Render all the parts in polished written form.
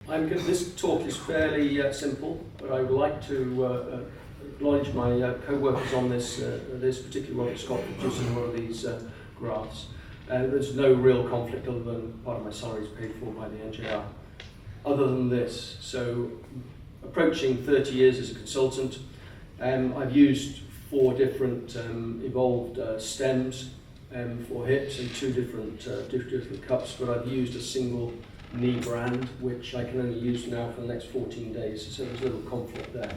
This talk is fairly simple, but I would like to acknowledge my co-workers on this particular one, Scott, for producing one of these graphs. There's no real conflict other than part of my salary is paid for by the NJR. Other than this, so approaching 30 years as a consultant, I've used 4 different evolved stems for hips and 2 different cups, but I've used a single knee brand, which I can only use now for the next 14 days, so there's a little conflict there.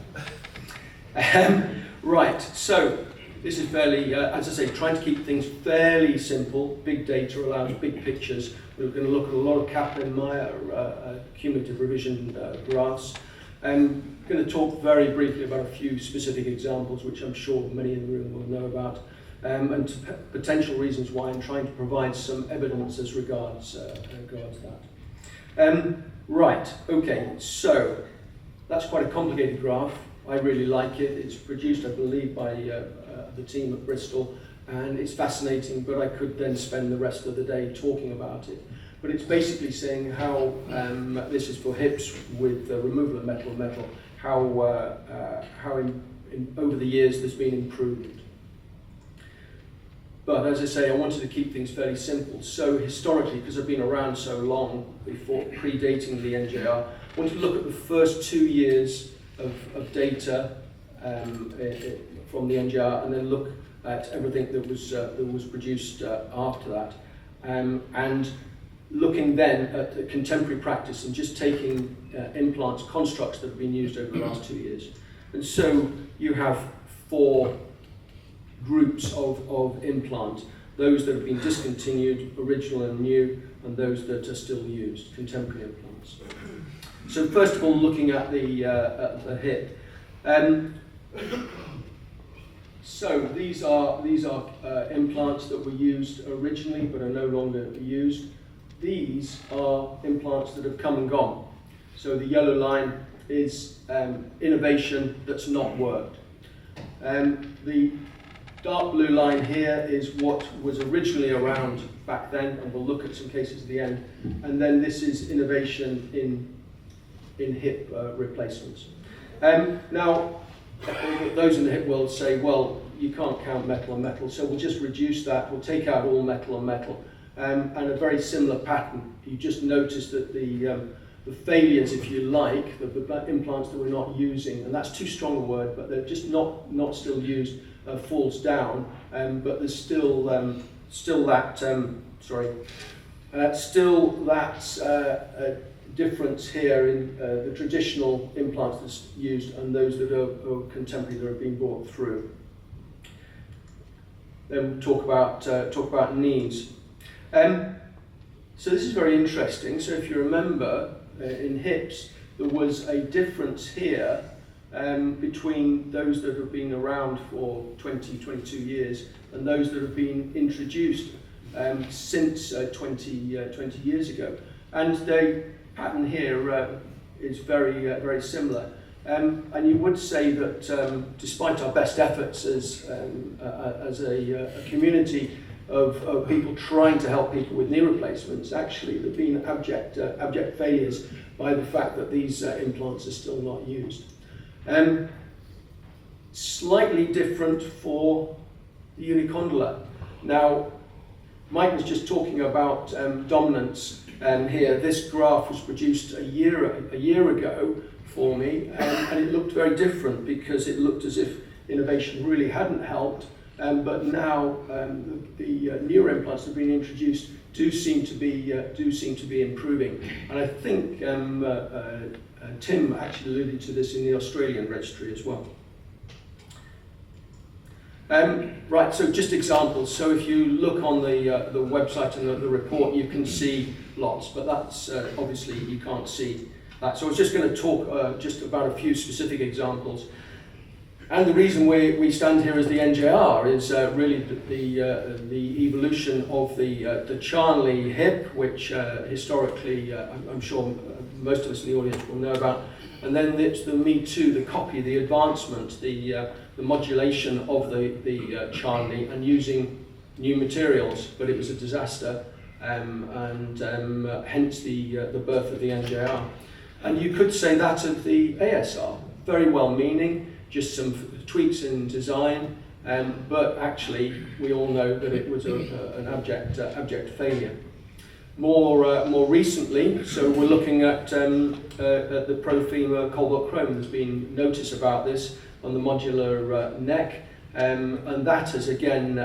Right, so this is fairly, as I say, trying to keep things fairly simple. Big data allows big pictures. We're going to look at a lot of Kaplan-Meier cumulative revision graphs. I'm going to talk very briefly about a few specific examples, which I'm sure many in the room will know about, and potential reasons why I'm trying to provide some evidence as regards that. Right, okay, so that's quite a complicated graph. I really like it. It's produced, I believe, by the team at Bristol, and it's fascinating, but I could then spend the rest of the day talking about it. But it's basically saying how, this is for hips with removal of metal, how over the years there's been improvement. But as I say, I wanted to keep things fairly simple. So historically, because I've been around so long, before predating the NJR, I wanted to look at the first 2 years of data from the NJR, and then look at everything that was produced after that, and looking then at the contemporary practice and just taking implants, constructs that have been used over the last 2 years. And so you have 4 groups of implant, those that have been discontinued, original and new, and those that are still used, contemporary implants. So first of all, looking at the hip. So these are implants that were used originally but are no longer used. These are implants that have come and gone. So the yellow line is innovation that's not worked. The dark blue line here is what was originally around back then, and we'll look at some cases at the end. And then this is innovation in hip replacements. Now, those in the hip world say, well, you can't count metal on metal, so we'll just reduce that. We'll take out all metal on metal. And a very similar pattern. You just notice that the failures, if you like, the implants that we're not using, and that's too strong a word, but they're just not still used, falls down, but there's still that difference here in the traditional implants that's used and those that are contemporary that have been brought through. Then we'll talk about knees. So this is very interesting. So if you remember, in hips, there was a difference here between those that have been around for 22 years and those that have been introduced since 20 years ago. And the pattern here is very similar. And you would say that despite our best efforts as a community of people trying to help people with knee replacements, actually there have been abject failures by the fact that these implants are still not used. Slightly different for the unicondylar. Now, Mike was just talking about dominance here. This graph was produced a year ago for me, and it looked very different because it looked as if innovation really hadn't helped. But now the newer implants that have been introduced do seem to be improving, and I think Tim actually alluded to this in the Australian registry as well. Right, so just examples. So if you look on the website and the report, you can see lots, but that's obviously you can't see that. So I was just going to talk just about a few specific examples. And the reason we stand here as the NJR is really the evolution of the Charnley hip, which historically I'm sure most of us in the audience will know about. And then it's the Me Too, the copy, the advancement, the modulation of the Charnley and using new materials, but it was a disaster, and hence the birth of the NJR. And you could say that of the ASR, very well-meaning, just some tweaks in design, but actually we all know that it was an abject failure. More recently, so we're looking at the Profema cobalt chrome. There's been notice about this on the modular neck, and that has again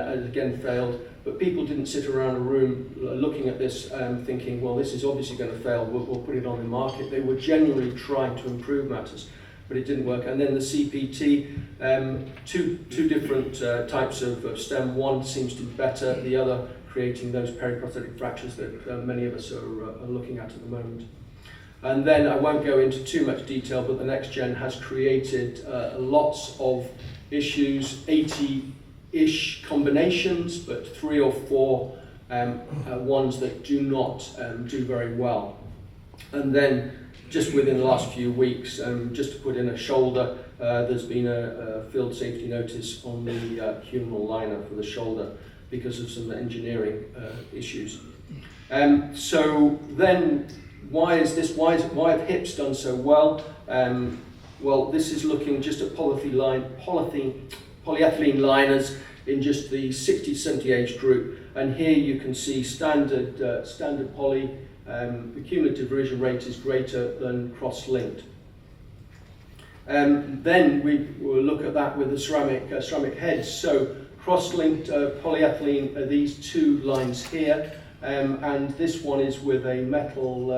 failed. But people didn't sit around a room looking at this thinking, well, this is obviously going to fail, we'll put it on the market. They were genuinely trying to improve matters, but it didn't work. And then the CPT, two different types of stem. One seems to be better, the other creating those periprosthetic fractures that many of us are looking at the moment. And then I won't go into too much detail, but the next gen has created lots of issues, 80-ish combinations, but 3 or 4 ones that do not do very well. And then just within the last few weeks, just to put in a shoulder, there's been a field safety notice on the humeral liner for the shoulder because of some engineering issues. So then, why have hips done so well? Well, this is looking just at polyethylene liners in just the 60 to 70 age group, and here you can see standard poly. The cumulative revision rate is greater than cross-linked. Then we will look at that with the ceramic heads. So cross-linked polyethylene are these 2 lines here, and this one is with a metal,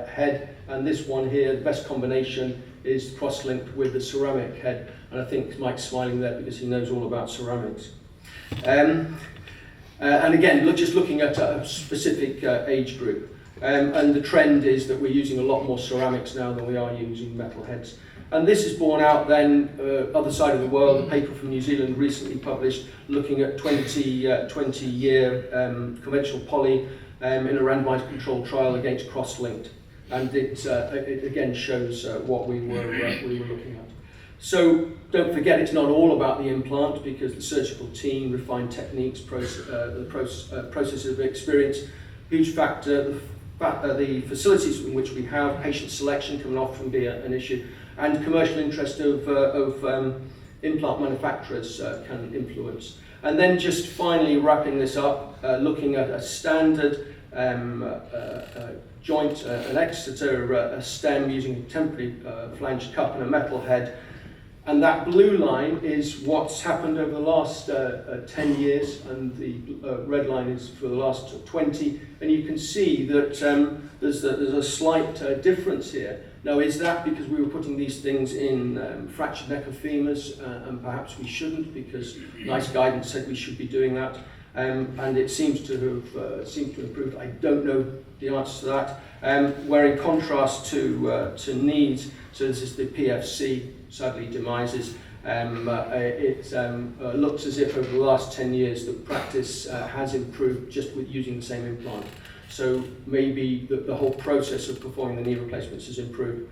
head, and this one here, the best combination is cross-linked with the ceramic head. And I think Mike's smiling there because he knows all about ceramics. And again, just looking at a specific age group. And the trend is that we're using a lot more ceramics now than we are using metal heads. And this is borne out then, other side of the world, a paper from New Zealand recently published looking at 20-year conventional poly in a randomized controlled trial against cross-linked. And it again shows what we were looking at. So don't forget, it's not all about the implant, because the surgical team, refined techniques, processes of experience, huge factor. The facilities in which we have, patient selection can often be an issue, and commercial interest of implant manufacturers can influence. And then just finally wrapping this up, looking at a standard joint, an Exeter stem using a temporary flanged cup and a metal head. And that blue line is what's happened over the last 10 years, and the red line is for the last 20. And you can see that there's a slight difference here. Now, is that because we were putting these things in fractured neck of femurs, and perhaps we shouldn't, because NICE guidance said we should be doing that, and it seems to have improved. I don't know the answer to that. Where in contrast to knees, so this is the PFC, sadly demises. It looks as if over the last 10 years the practice has improved just with using the same implant. So maybe the whole process of performing the knee replacements has improved,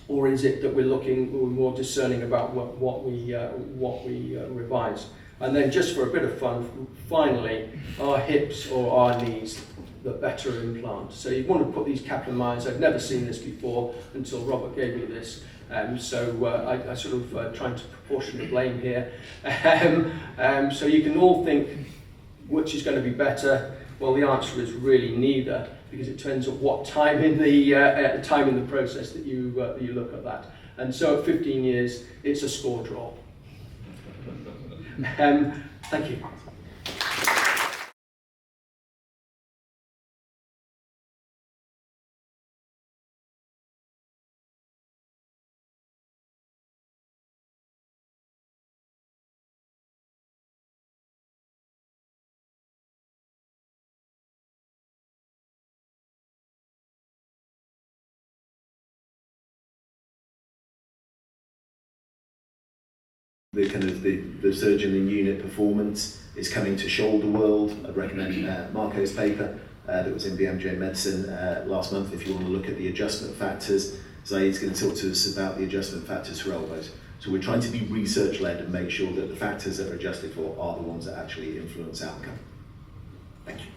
or is it that we're more discerning about what we revise? And then just for a bit of fun, finally, our hips or our knees the better implant? So you want to put these Kaplan Meyers. I've never seen this before until Robert gave me this. So I sort of trying to proportion the blame here. So you can all think which is going to be better. Well, the answer is really neither, because it depends on what time in the process that you look at that. And so at 15 years, it's a score draw. Thank you. The surgeon in unit performance is coming to Shoulder World. I'd recommend Marco's paper that was in BMJ Medicine last month if you want to look at the adjustment factors. Zaid's going to talk to us about the adjustment factors for elbows. So we're trying to be research-led and make sure that the factors that are adjusted for are the ones that actually influence outcome. Thank you.